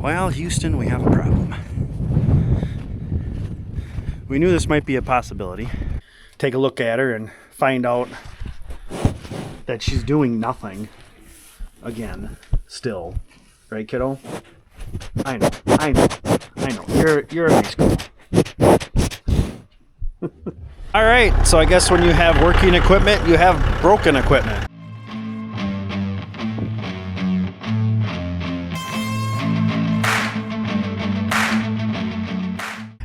Well, Houston, we have a problem. We knew this might be a possibility. Take a look at her and find out that she's doing nothing again, still. Right, kiddo? I know. You're in high school. All right, so I guess when you have working equipment, you have broken equipment.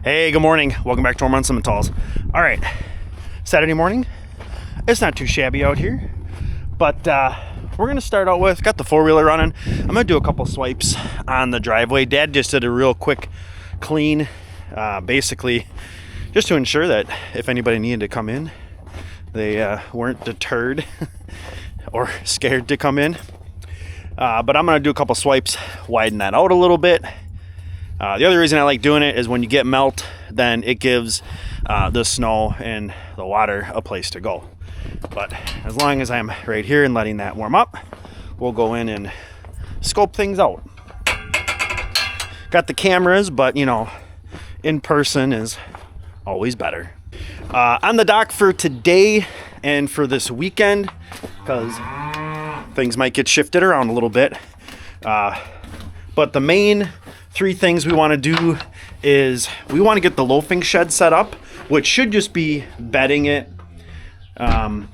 Hey, good morning. Welcome back to Ohrmundt Simmentals. All right, Saturday morning. It's not too shabby out here, but we're gonna start out with, got the four-wheeler running. I'm gonna do a couple swipes on the driveway. Dad just did a real quick clean, basically just to ensure that if anybody needed to come in, they weren't deterred or scared to come in. But I'm gonna do a couple swipes, widen that out a little bit. The other reason I like doing it is when you get melt, then it gives the snow and the water a place to go. But as long as I'm right here and letting that warm up, we'll go in and scope things out. Got the cameras, but you know, in person is always better. On the dock for today and for this weekend, because things might get shifted around a little bit. But the main three things we want to do is we want to get the loafing shed set up, which should just be bedding it. And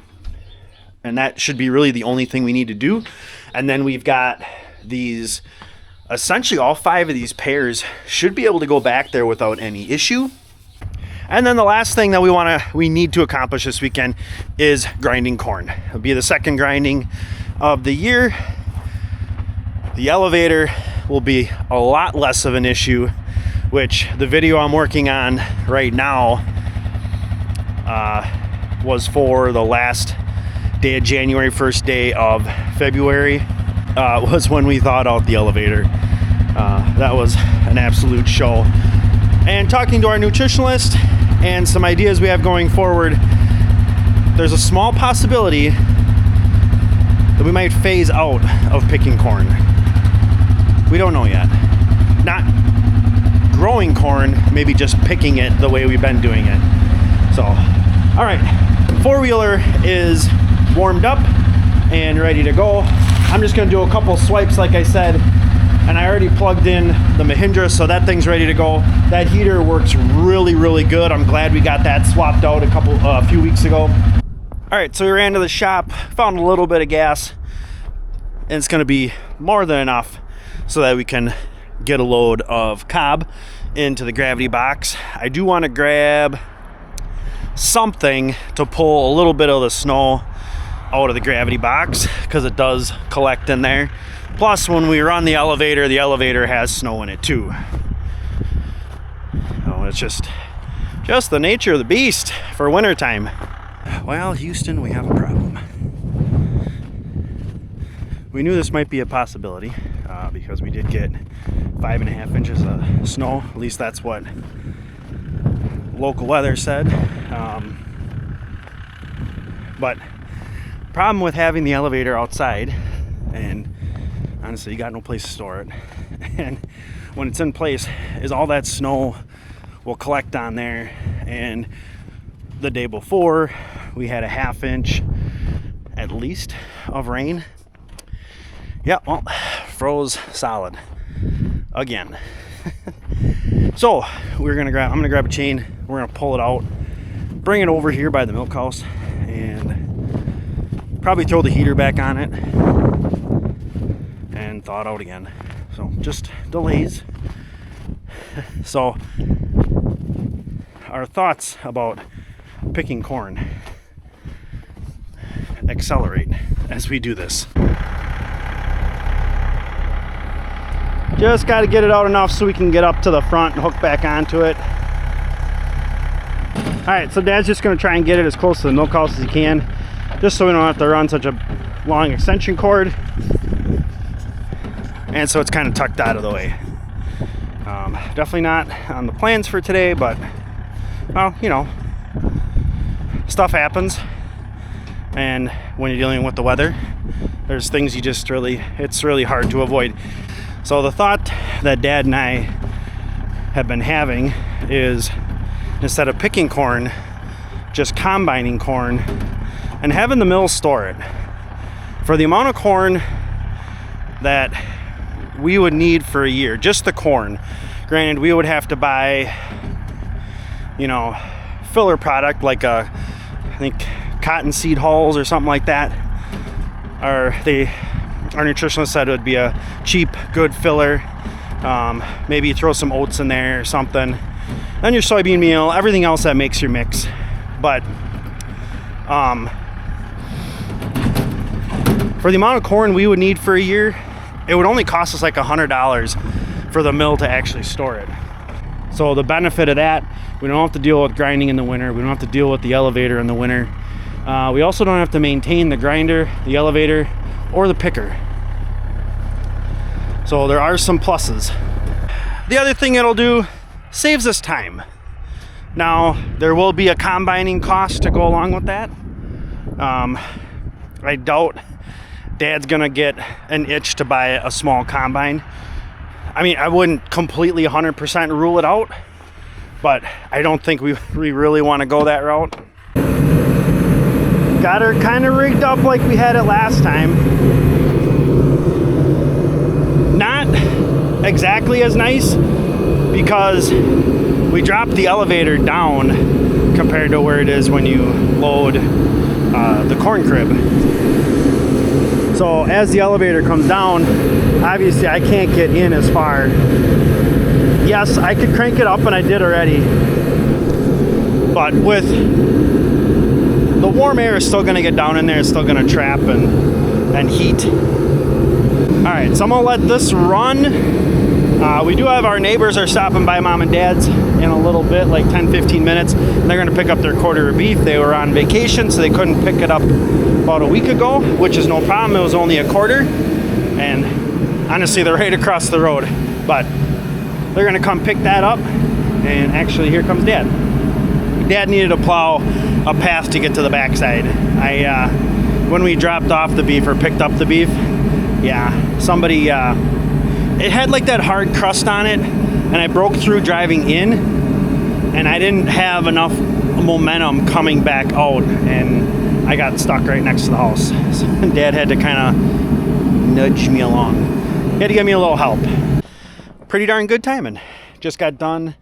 that should be really the only thing we need to do. And then we've got these, essentially all 5 of these pairs should be able to go back there without any issue. And then the last thing that we need to accomplish this weekend is grinding corn. It'll be the second grinding of the year. The elevator will be a lot less of an issue, which the video I'm working on right now was for the last day of January, first day of February was when we thawed out the elevator. That was an absolute show. And talking to our nutritionalist and some ideas we have going forward, there's a small possibility that we might phase out of picking corn. We don't know yet. Not growing corn, maybe just picking it the way we've been doing it. So, all right, four-wheeler is warmed up and ready to go. I'm just gonna do a couple swipes like I said, and I already plugged in the Mahindra, so that thing's ready to go. That heater works really, really good. I'm glad we got that swapped out a few weeks ago. All right, so we ran to the shop, found a little bit of gas, and it's gonna be more than enough so that we can get a load of cob into the gravity box. I do want to grab something to pull a little bit of the snow out of the gravity box because it does collect in there. Plus, when we run the elevator has snow in it too. Oh, it's just the nature of the beast for wintertime. Well, Houston, we have a problem. We knew this might be a possibility because we did get 5.5 inches of snow. At least that's what local weather said. But problem with having the elevator outside, and honestly, you got no place to store it. And when it's in place, is all that snow will collect on there. And the day before, we had a 1/2 inch at least of rain. Yeah, well, froze solid again. So I'm gonna grab a chain. We're gonna pull it out, bring it over here by the milk house, and probably throw the heater back on it and thaw it out again. So just delays. So our thoughts about picking corn accelerate as we do this. Just got to get it out enough so we can get up to the front and hook back onto it. All right, so Dad's just going to try and get it as close to the milk house as he can, just so we don't have to run such a long extension cord. And so it's kind of tucked out of the way. Definitely not on the plans for today, but well, you know, stuff happens. And when you're dealing with the weather, there's things you just it's really hard to avoid. So the thought that Dad and I have been having is, instead of picking corn, just combining corn and having the mill store it. For the amount of corn that we would need for a year, just the corn. Granted, we would have to buy, you know, filler product like I think cottonseed hulls or something like that. Our nutritionist said it would be a cheap, good filler. Maybe you throw some oats in there or something. Then your soybean meal, everything else that makes your mix. But for the amount of corn we would need for a year, it would only cost us like $100 for the mill to actually store it. So the benefit of that, we don't have to deal with grinding in the winter. We don't have to deal with the elevator in the winter. We also don't have to maintain the grinder, the elevator, or the picker. So there are some pluses. The other thing it'll do, saves us time. Now, there will be a combining cost to go along with that. I doubt Dad's gonna get an itch to buy a small combine. I mean, I wouldn't completely 100% rule it out, but I don't think we really want to go that route. Got her kind of rigged up like we had it last time. Not exactly as nice because we dropped the elevator down compared to where it is when you load the corn crib. So as the elevator comes down, obviously I can't get in as far. Yes, I could crank it up, and I did already. But with the warm air is still going to get down in there, it's still going to trap and heat. All right, so I'm going to let this run. We do have our neighbors are stopping by Mom and Dad's in a little bit, like 10-15 minutes. And they're going to pick up their quarter of beef. They were on vacation, so they couldn't pick it up about a week ago, which is no problem. It was only a quarter. And honestly, they're right across the road. But they're going to come pick that up. And actually, here comes Dad. Dad needed to plow a path to get to the backside. When we dropped off the beef or picked up the beef, yeah, somebody, it had like that hard crust on it, and I broke through driving in, and I didn't have enough momentum coming back out, and I got stuck right next to the house. So Dad had to kind of nudge me along. He had to give me a little help. Pretty darn good timing. Just got done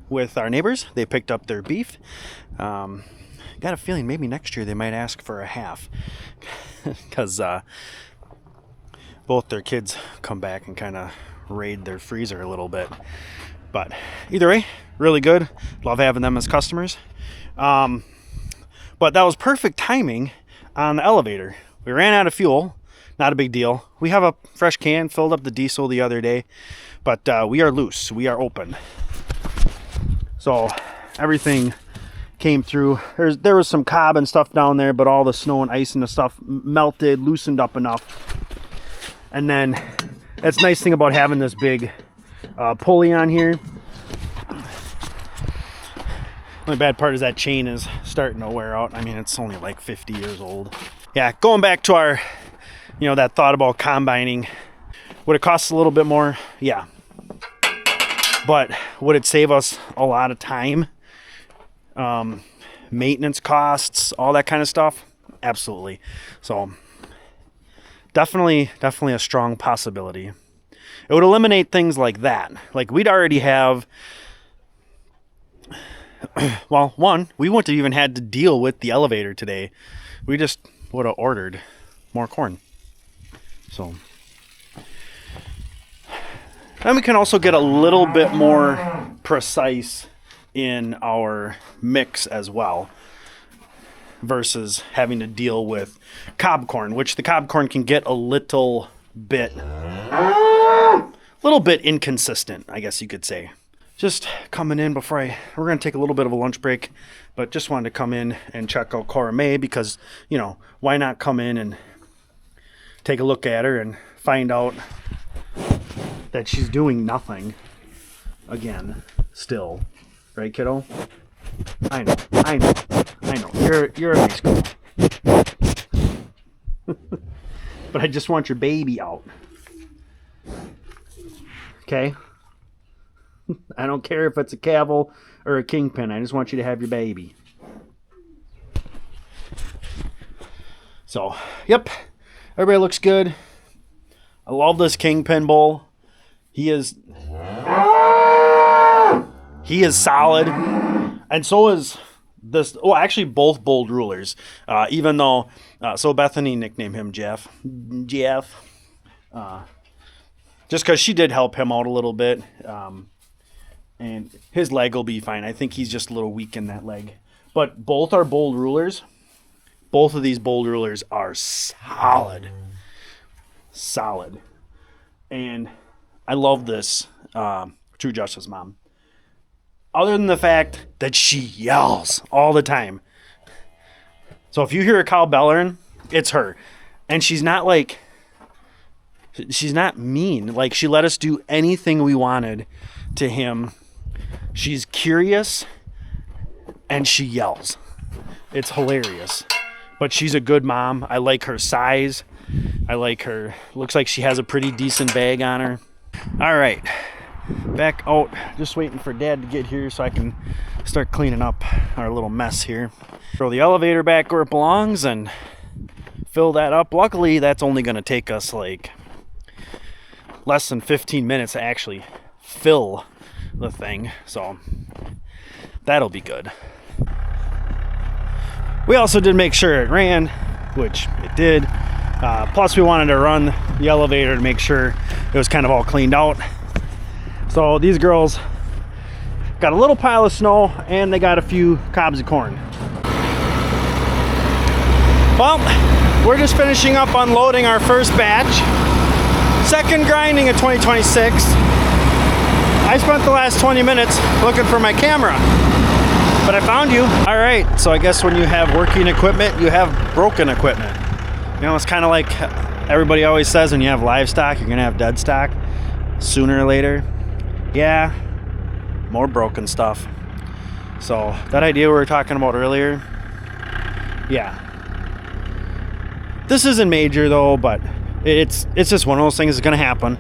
with our neighbors. They picked up their beef. Got a feeling maybe next year they might ask for a half, because both their kids come back and kind of raid their freezer a little bit. But either way, really good. Love having them as customers. But that was perfect timing on the elevator. We ran out of fuel. Not a big deal. We have a fresh can, filled up the diesel the other day, but we are loose. We are open. So everything came through. There was some cob and stuff down there, but all the snow and ice and the stuff melted, loosened up enough. And then that's the nice thing about having this big pulley on here. Only bad part is that chain is starting to wear out. I mean, it's only like 50 years old. Yeah, going back to our, that thought about combining. Would it cost a little bit more? Yeah. But would it save us a lot of time? Maintenance costs, all that kind of stuff? Absolutely. So definitely a strong possibility. It would eliminate things like that. Like we'd already have, well, one, we wouldn't have even had to deal with the elevator today. We just would have ordered more corn. So, and we can also get a little bit more precise in our mix as well, versus having to deal with cob corn, which the cob corn can get a little bit inconsistent, I guess you could say. Just coming in we're going to take a little bit of a lunch break, but just wanted to come in and check out Cora May because, why not come in and take a look at her and find out that she's doing nothing again, still. Right, kiddo? I know. You're in high school. But I just want your baby out. Okay? I don't care if it's a Cavil or a Kingpin. I just want you to have your baby. So, yep. Everybody looks good. I love this Kingpin bull. He is solid. And so is this. Well, actually, both bull rulers. Even though, so Bethany nicknamed him Jeff. Jeff. Just because she did help him out a little bit. And his leg will be fine. I think he's just a little weak in that leg. But both are bull rulers. Both of these bull rulers are solid. Solid. And I love this True Justice mom. Other than the fact that she yells all the time. So if you hear a cow bellowing, it's her. And she's not mean. Like, she let us do anything we wanted to him. She's curious and she yells. It's hilarious. But she's a good mom. I like her size. I like her. Looks like she has a pretty decent bag on her. All right. Back out. Just waiting for Dad to get here so I can start cleaning up our little mess here. Throw the elevator back where it belongs and fill that up. Luckily, that's only going to take us like less than 15 minutes to actually fill the thing. So that'll be good. We also did make sure it ran, which it did. Plus we wanted to run the elevator to make sure it was kind of all cleaned out. So these girls got a little pile of snow and they got a few cobs of corn. Well, we're just finishing up unloading our first batch. Second grinding of 2026. I spent the last 20 minutes looking for my camera, but I found you. All right, so I guess when you have working equipment, you have broken equipment. You know, it's kind of like everybody always says, when you have livestock, you're gonna have dead stock sooner or later. Yeah, more broken stuff. So that idea we were talking about earlier, yeah. This isn't major though, but it's just one of those things that's gonna happen.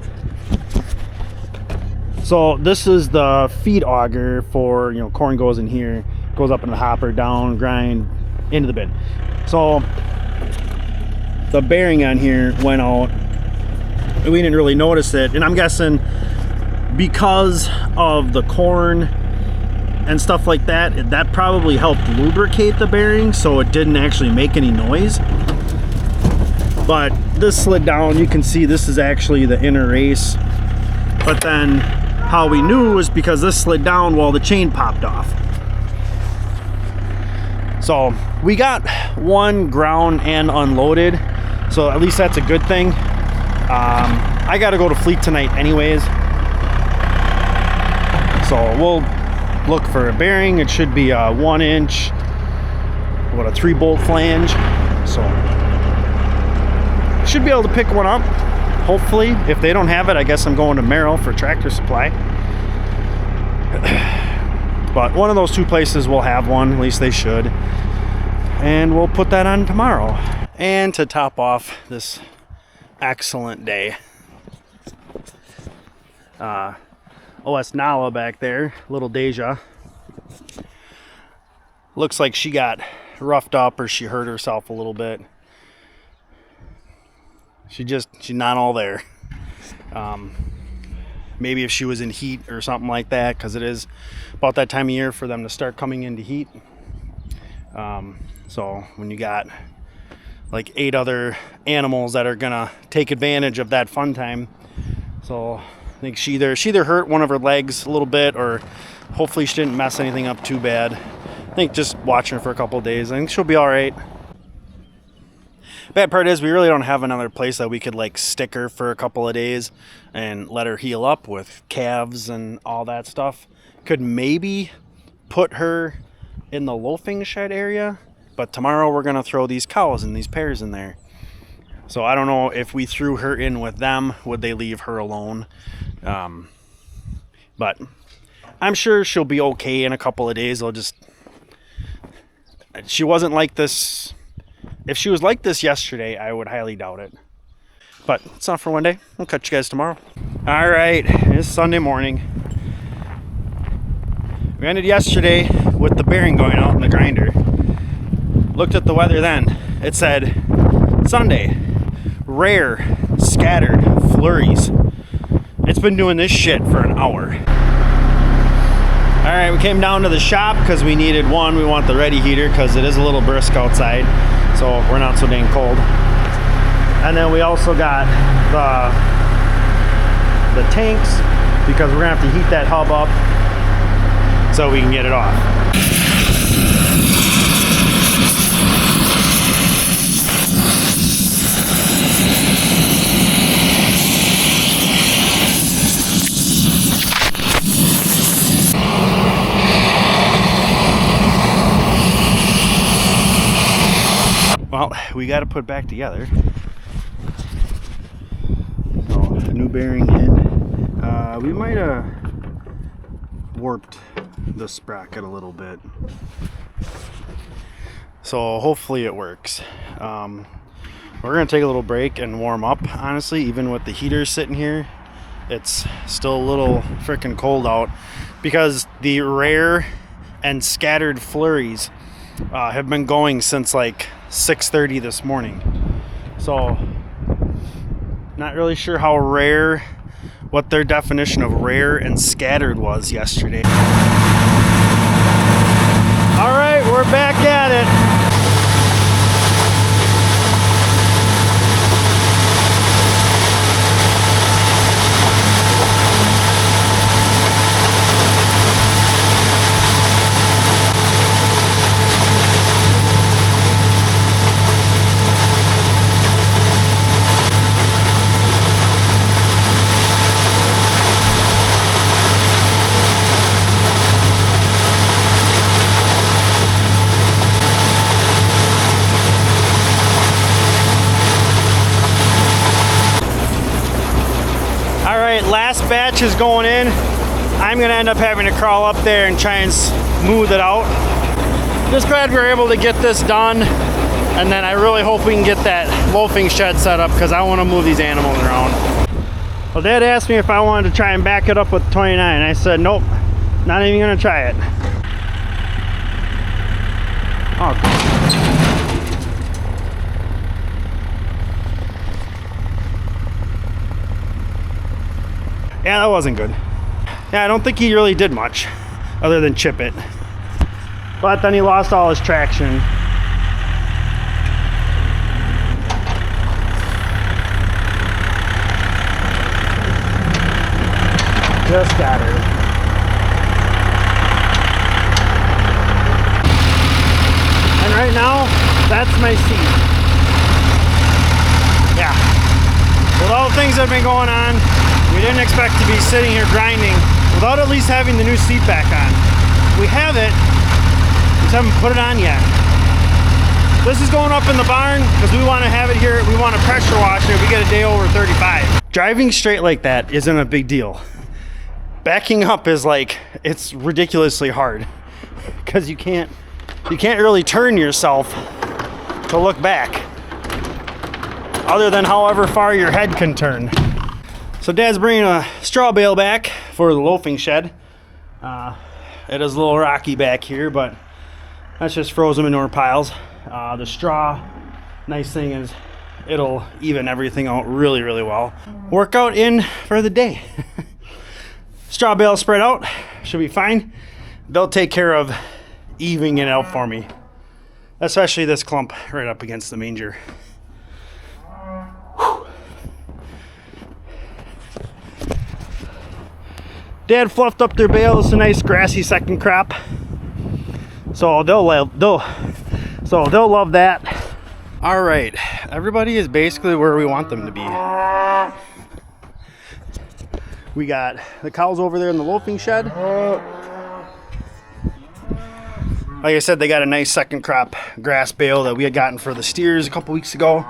So this is the feed auger for, you know, corn goes in here, goes up in the hopper, down, grind, into the bin. So the bearing on here went out. We didn't really notice it, and I'm guessing because of the corn and stuff like that, that probably helped lubricate the bearing so it didn't actually make any noise. But this slid down. You can see this is actually the inner race. But then how we knew was because this slid down while the chain popped off. So we got one ground and unloaded, so at least that's a good thing. I gotta go to Fleet tonight anyways, so we'll look for a bearing. It should be a 1 inch, what, a 3-bolt flange. So should be able to pick one up, hopefully. If they don't have it, I guess I'm going to Merrill for Tractor Supply. But one of those two places will have one, at least they should. And we'll put that on tomorrow. And to top off this excellent day, OS Nala back there, little Deja, looks like she got roughed up or she hurt herself a little bit. She's not all there. Maybe if she was in heat or something like that, because it is about that time of year for them to start coming into heat. So when you got like 8 other animals that are gonna take advantage of that fun time. So I think she either hurt one of her legs a little bit, or hopefully she didn't mess anything up too bad. I think just watching her for a couple of days, I think she'll be all right. Bad part is we really don't have another place that we could like stick her for a couple of days and let her heal up with calves and all that stuff. Could maybe put her in the loafing shed area, but tomorrow we're gonna throw these cows and these pairs in there. So I don't know if we threw her in with them, would they leave her alone? But I'm sure she'll be okay in a couple of days. She wasn't like this. If she was like this yesterday, I would highly doubt it. But it's not for one day. We'll catch you guys tomorrow. All right, it's Sunday morning. We ended yesterday with the bearing going out in the grinder. Looked at the weather then. It said Sunday, rare, scattered flurries. It's been doing this shit for an hour. All right, we came down to the shop because we needed one. We want the ready heater because it is a little brisk outside, so we're not so dang cold. And then we also got the tanks because we're gonna have to heat that hub up so we can get it off. Well, we got to put it back together. So, new bearing in. We might have warped the sprocket a little bit. So hopefully it works. We're going to take a little break and warm up. Honestly, even with the heater sitting here, it's still a little freaking cold out because the rare and scattered flurries have been going since like 6:30 this morning. So not really sure how rare, what their definition of rare and scattered was yesterday. All right, we're back at it. Last batch is going in. I'm gonna end up having to crawl up there and try and smooth it out. Just glad we were able to get this done, and then I really hope we can get that loafing shed set up because I want to move these animals around. Well, Dad asked me if I wanted to try and back it up with 29. I said nope, not even gonna try it. Oh. Yeah, that wasn't good. Yeah, I don't think he really did much other than chip it. But then he lost all his traction. Just got her. And right now, that's my seat. Yeah. With all the things that have been going on, we didn't expect to be sitting here grinding without at least having the new seat back on. We have it, just haven't put it on yet. This is going up in the barn because we want to have it here. We want to pressure wash it if we get a day over 35. Driving straight like that isn't a big deal. Backing up is like, it's ridiculously hard because you can't really turn yourself to look back other than however far your head can turn. So Dad's bringing a straw bale back for the loafing shed. It is a little rocky back here, but that's just frozen manure piles. The straw, nice thing is it'll even everything out really, really well. Workout in for the day. Straw bale spread out, should be fine. They'll take care of evening it out for me, especially this clump right up against the manger. Dad fluffed up their bale. It's a nice grassy second crop, so they'll love that. All right, everybody is basically where we want them to be. We got the cows over there in the loafing shed. Like I said, they got a nice second crop grass bale that we had gotten for the steers a couple weeks ago.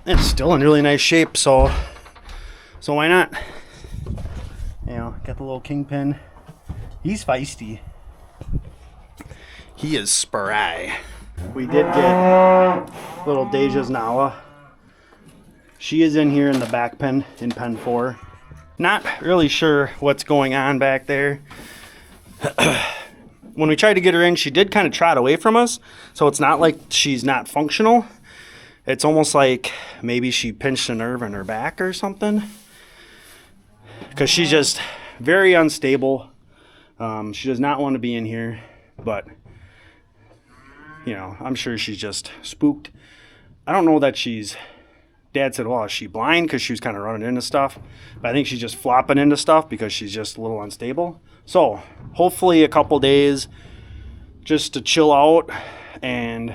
It's still in really nice shape, so why not? You know, got the little kingpin. He's feisty. He is spry. We did get little Deja's Nala. She is in here in the back pen, in pen 4. Not really sure what's going on back there. When we tried to get her in, she did kind of trot away from us. So it's not like she's not functional. It's almost like maybe she pinched a nerve in her back or something. Because she's just very unstable. She does not want to be in here. But, you know, I'm sure she's just spooked. I don't know that she's... Dad said, well, is she blind? Because she was kind of running into stuff. But I think she's just flopping into stuff because she's just a little unstable. So hopefully a couple days just to chill out and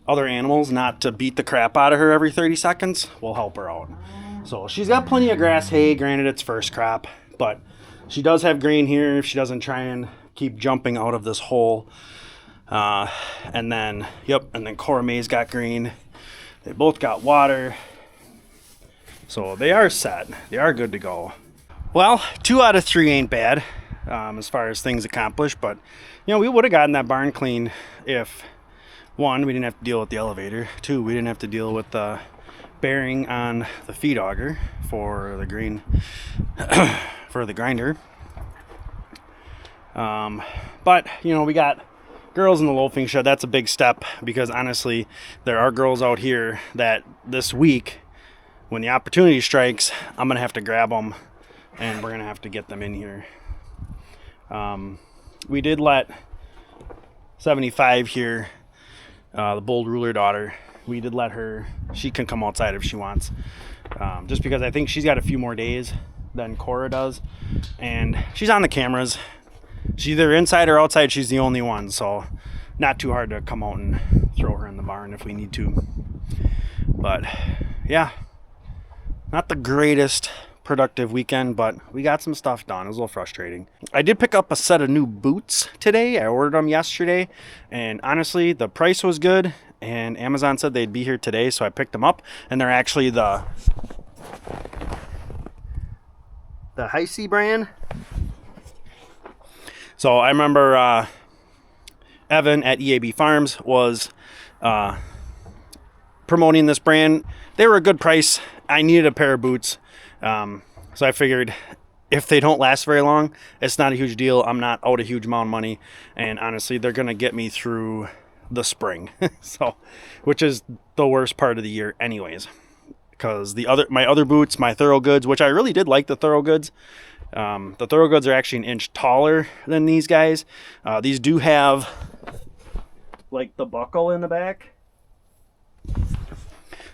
other animals not to beat the crap out of her every 30 seconds will help her out. So she's got plenty of grass hay. Granted, it's first crop. But she does have grain here if she doesn't try and keep jumping out of this hole. And then Cora May's got grain. They both got water, so they are set. They are good to go. Well, 2 out of 3 ain't bad as far as things accomplished, but you know, we would have gotten that barn clean if 1, we didn't have to deal with the elevator. 2, we didn't have to deal with the bearing on the feed auger for the grain for the grinder. But you know, we got girls in the loafing shed. That's a big step because honestly, there are girls out here that this week, when the opportunity strikes, I'm going to have to grab them and we're going to have to get them in here. We did let 75 here, the bold ruler daughter, we did let her, she can come outside if she wants. Just because I think she's got a few more days than Cora does. And she's on the cameras. She's either inside or outside. She's the only one, so not too hard to come out and throw her in the barn if we need to. But yeah, not the greatest productive weekend, but we got some stuff done. It was a little frustrating. I did pick up a set of new boots today. I ordered them yesterday, and honestly, the price was good, and Amazon said they'd be here today, so I picked them up, and they're actually the HISEA brand. So I remember Evan at EAB Farms was promoting this brand. They were a good price. I needed a pair of boots. So I figured if they don't last very long, it's not a huge deal. I'm not out a huge amount of money. And honestly, they're going to get me through the spring. Which is the worst part of the year anyways. Because my other boots, my Thorogoods, which I really did like the Thorogoods. The Thorogoods are actually an inch taller than these guys. These do have like the buckle in the back,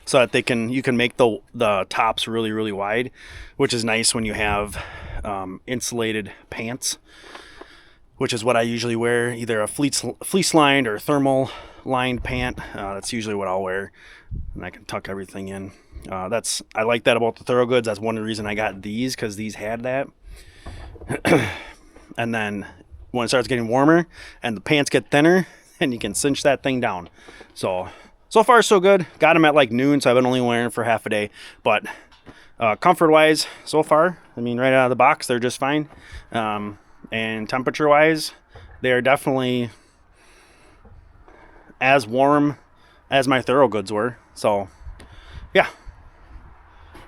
so that you can make the tops really, really wide, which is nice when you have insulated pants, which is what I usually wear, either a fleece lined or thermal lined pant. That's usually what I'll wear, and I can tuck everything in. I like that about the Thorogoods. That's one of the reasons I got these, because these had that. And then when it starts getting warmer and the pants get thinner, and you can cinch that thing down. So far so good. Got them at like noon, so I've been only wearing for half a day. But comfort wise, so far, I mean, right out of the box, they're just fine. And temperature wise, they are definitely as warm as my Thorogoods were. So yeah,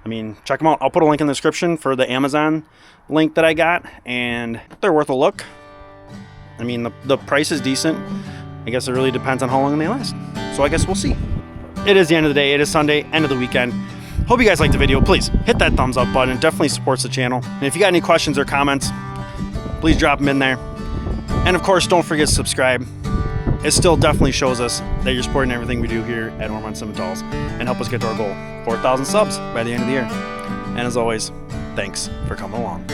I mean, check them out. I'll put a link in the description for the Amazon link that I got, and they're worth a look. I mean, the price is decent. I guess it really depends on how long they last. So I guess we'll see. It is the end of the day. It is Sunday, end of the weekend. Hope you guys liked the video. Please hit that thumbs up button. It definitely supports the channel. And if you got any questions or comments, please drop them in there. And of course, don't forget to subscribe. It still definitely shows us that you're supporting everything we do here at Ohrmundt Simmentals and help us get to our goal, 4,000 subs by the end of the year. And as always, thanks for coming along.